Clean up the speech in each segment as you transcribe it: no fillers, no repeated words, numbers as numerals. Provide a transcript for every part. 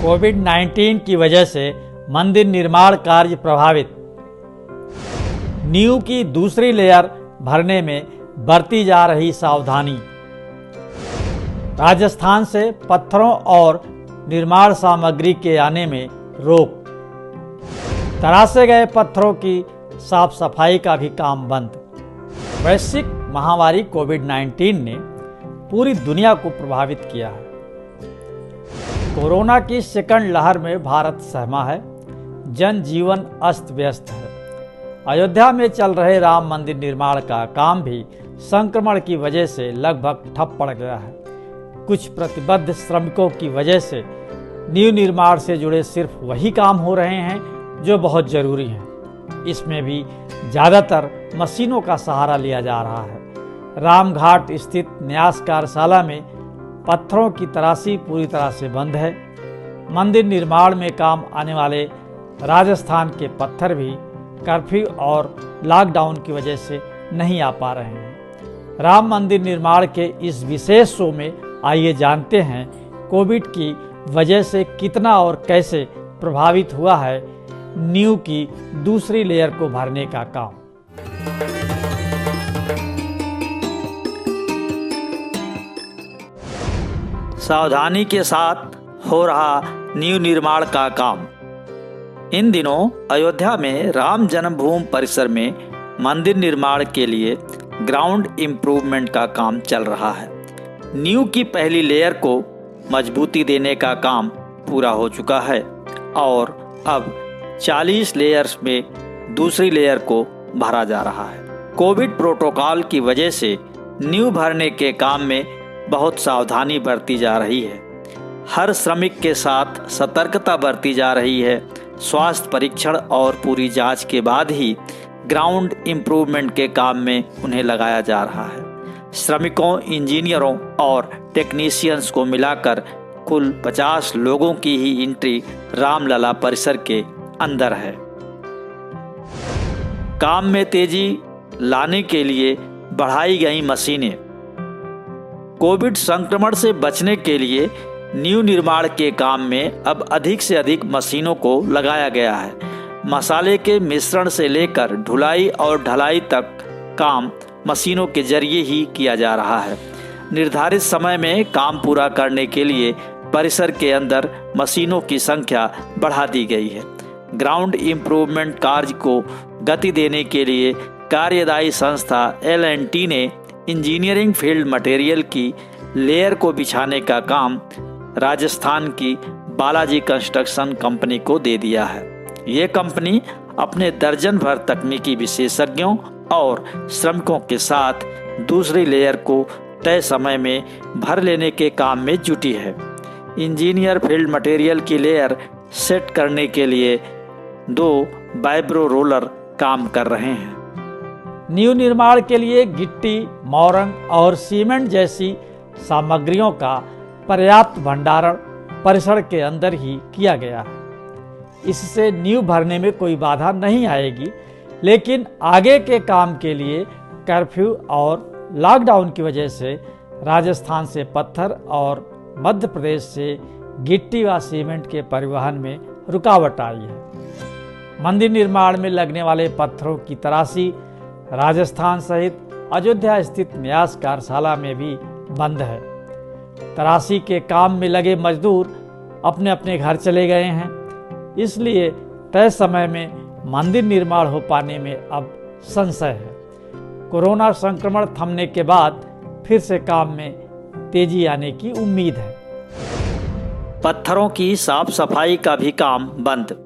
कोविड-19 की वजह से मंदिर निर्माण कार्य प्रभावित। नींव की दूसरी लेयर भरने में बरती जा रही सावधानी। राजस्थान से पत्थरों और निर्माण सामग्री के आने में रोक। तरासे गए पत्थरों की साफ सफाई का भी काम बंद। वैश्विक महामारी कोविड-19 ने पूरी दुनिया को प्रभावित किया है। कोरोना की सेकंड लहर में भारत सहमा है, जनजीवन अस्त व्यस्त है। अयोध्या में चल रहे राम मंदिर निर्माण का काम भी संक्रमण की वजह से लगभग ठप पड़ गया है। कुछ प्रतिबद्ध श्रमिकों की वजह से नींव निर्माण से जुड़े सिर्फ वही काम हो रहे हैं जो बहुत जरूरी हैं। इसमें भी ज़्यादातर मशीनों का सहारा लिया जा रहा है। रामघाट स्थित न्यास कार्यशाला में पत्थरों की तराशी पूरी तरह से बंद है। मंदिर निर्माण में काम आने वाले राजस्थान के पत्थर भी कर्फ्यू और लॉकडाउन की वजह से नहीं आ पा रहे हैं। राम मंदिर निर्माण के इस विशेष शो में आइए जानते हैं कोविड की वजह से कितना और कैसे प्रभावित हुआ है नींव की दूसरी लेयर को भरने का काम। सावधानी के साथ हो रहा नींव निर्माण का काम। इन दिनों अयोध्या में राम जन्मभूमि परिसर में मंदिर निर्माण के लिए ग्राउंड इम्प्रूवमेंट का काम चल रहा है। नींव की पहली लेयर को मजबूती देने का काम पूरा हो चुका है और अब 40 लेयर्स में दूसरी लेयर को भरा जा रहा है। कोविड प्रोटोकॉल की वजह से नींव भरने के काम में बहुत सावधानी बरती जा रही है। हर श्रमिक के साथ सतर्कता बरती जा रही है। स्वास्थ्य परीक्षण और पूरी जांच के बाद ही ग्राउंड इम्प्रूवमेंट के काम में उन्हें लगाया जा रहा है। श्रमिकों, इंजीनियरों और टेक्नीशियंस को मिलाकर कुल 50 लोगों की ही एंट्री रामलला परिसर के अंदर है। काम में तेजी लाने के लिए बढ़ाई गई मशीनें। कोविड संक्रमण से बचने के लिए नींव निर्माण के काम में अब अधिक से अधिक मशीनों को लगाया गया है। मसाले के मिश्रण से लेकर ढुलाई और ढलाई तक काम मशीनों के जरिए ही किया जा रहा है। निर्धारित समय में काम पूरा करने के लिए परिसर के अंदर मशीनों की संख्या बढ़ा दी गई है। ग्राउंड इम्प्रूवमेंट कार्य को गति देने के लिए कार्यदायी संस्था L&T ने इंजीनियरिंग फील्ड मटेरियल की लेयर को बिछाने का काम राजस्थान की बालाजी कंस्ट्रक्शन कंपनी को दे दिया है। ये कंपनी अपने दर्जन भर तकनीकी विशेषज्ञों और श्रमिकों के साथ दूसरी लेयर को तय समय में भर लेने के काम में जुटी है। इंजीनियर फील्ड मटेरियल की लेयर सेट करने के लिए 2 वाइब्रो रोलर काम कर रहे हैं। नींव निर्माण के लिए गिट्टी, मोरंग और सीमेंट जैसी सामग्रियों का पर्याप्त भंडारण परिसर के अंदर ही किया गया है। इससे नींव भरने में कोई बाधा नहीं आएगी, लेकिन आगे के काम के लिए कर्फ्यू और लॉकडाउन की वजह से राजस्थान से पत्थर और मध्य प्रदेश से गिट्टी व सीमेंट के परिवहन में रुकावट आई है। मंदिर निर्माण में लगने वाले पत्थरों की तराशी राजस्थान सहित अयोध्या स्थित न्यास कार्यशाला में भी बंद है। तराशी के काम में लगे मजदूर अपने अपने घर चले गए हैं, इसलिए तय समय में मंदिर निर्माण हो पाने में अब संशय है। कोरोना संक्रमण थमने के बाद फिर से काम में तेजी आने की उम्मीद है। पत्थरों की साफ सफाई का भी काम बंद।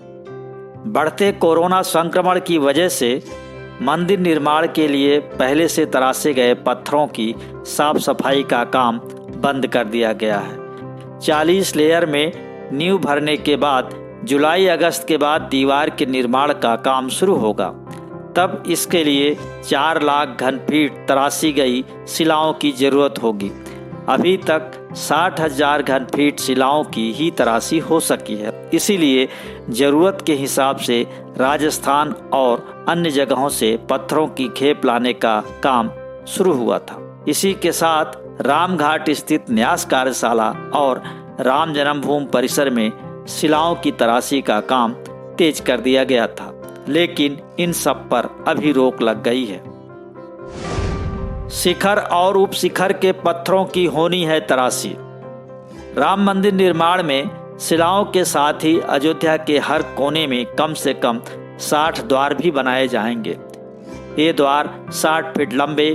बढ़ते कोरोना संक्रमण की वजह से मंदिर निर्माण के लिए पहले से तराशे गए पत्थरों की साफ सफाई का काम बंद कर दिया गया है। 40 लेयर में नींव भरने के बाद जुलाई-अगस्त के बाद दीवार के निर्माण का काम शुरू होगा। तब इसके लिए 4 लाख घन फीट तराशी गई शिलाओं की जरूरत होगी। अभी तक 60,000 घन फीट शिलाओं की ही तराशी हो सकी है। इसीलिए जरूरत के हिसाब से राजस्थान और अन्य जगहों से पत्थरों की खेप लाने का काम शुरू हुआ था। इसी के साथ रामघाट स्थित न्यास कार्यशाला और राम जन्मभूमि परिसर में शिलाओं की तराशी का काम तेज कर दिया गया था, लेकिन इन सब पर अभी रोक लग गई है। शिखर और उपशिखर के पत्थरों की होनी है तराशी। राम मंदिर निर्माण में शिलाओं के साथ ही अयोध्या के हर कोने में कम से कम 60 द्वार भी बनाए जाएंगे। ये द्वार 60 फीट लंबे,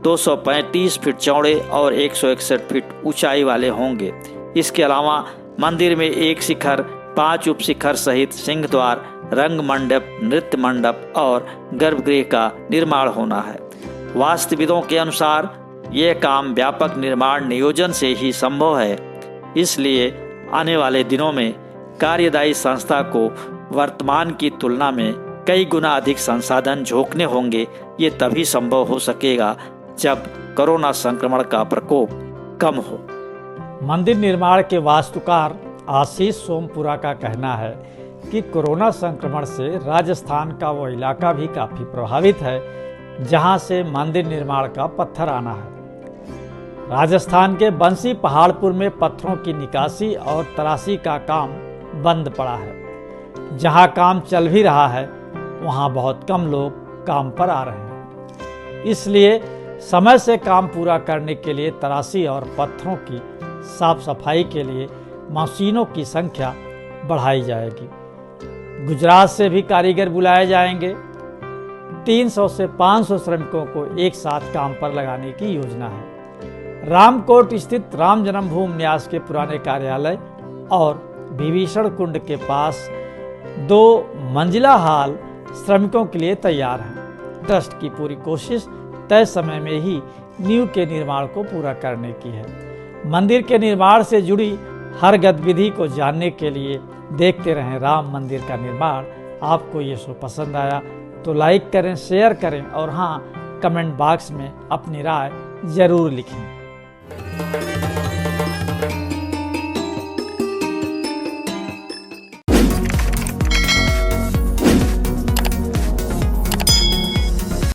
235 फीट चौड़े और 161 फीट ऊंचाई वाले होंगे। इसके अलावा मंदिर में एक शिखर, 5 उपशिखर सहित सिंह द्वार, रंग मंडप, नृत्य मंडप और गर्भगृह का निर्माण होना है। वास्तुविदों के अनुसार यह काम व्यापक निर्माण नियोजन से ही संभव है, इसलिए आने वाले दिनों में कार्यदायी संस्था को वर्तमान की तुलना में कई गुना अधिक संसाधन झोंकने होंगे। ये तभी संभव हो सकेगा जब कोरोना संक्रमण का प्रकोप कम हो। मंदिर निर्माण के वास्तुकार आशीष सोमपुरा का कहना है कि कोरोना संक्रमण से राजस्थान का वो इलाका भी काफ़ी प्रभावित है जहां से मंदिर निर्माण का पत्थर आना है। राजस्थान के बंसी पहाड़पुर में पत्थरों की निकासी और तराशी का काम बंद पड़ा है। जहां काम चल भी रहा है वहां बहुत कम लोग काम पर आ रहे हैं, इसलिए समय से काम पूरा करने के लिए तराशी और पत्थरों की साफ सफाई के लिए मशीनों की संख्या बढ़ाई जाएगी। गुजरात से भी कारीगर बुलाए जाएंगे। 300 से 500 श्रमिकों को एक साथ काम पर लगाने की योजना है। रामकोट स्थित राम जन्मभूमि न्यास के पुराने कार्यालय और विभीषण कुंड के पास 2 मंजिला हाल श्रमिकों के लिए तैयार है। ट्रस्ट की पूरी कोशिश तय समय में ही नींव के निर्माण को पूरा करने की है। मंदिर के निर्माण से जुड़ी हर गतिविधि को जानने के लिए देखते रहें राम मंदिर का निर्माण। आपको ये शो पसंद आया तो लाइक करें, शेयर करें और हाँ, कमेंट बॉक्स में अपनी राय जरूर लिखें।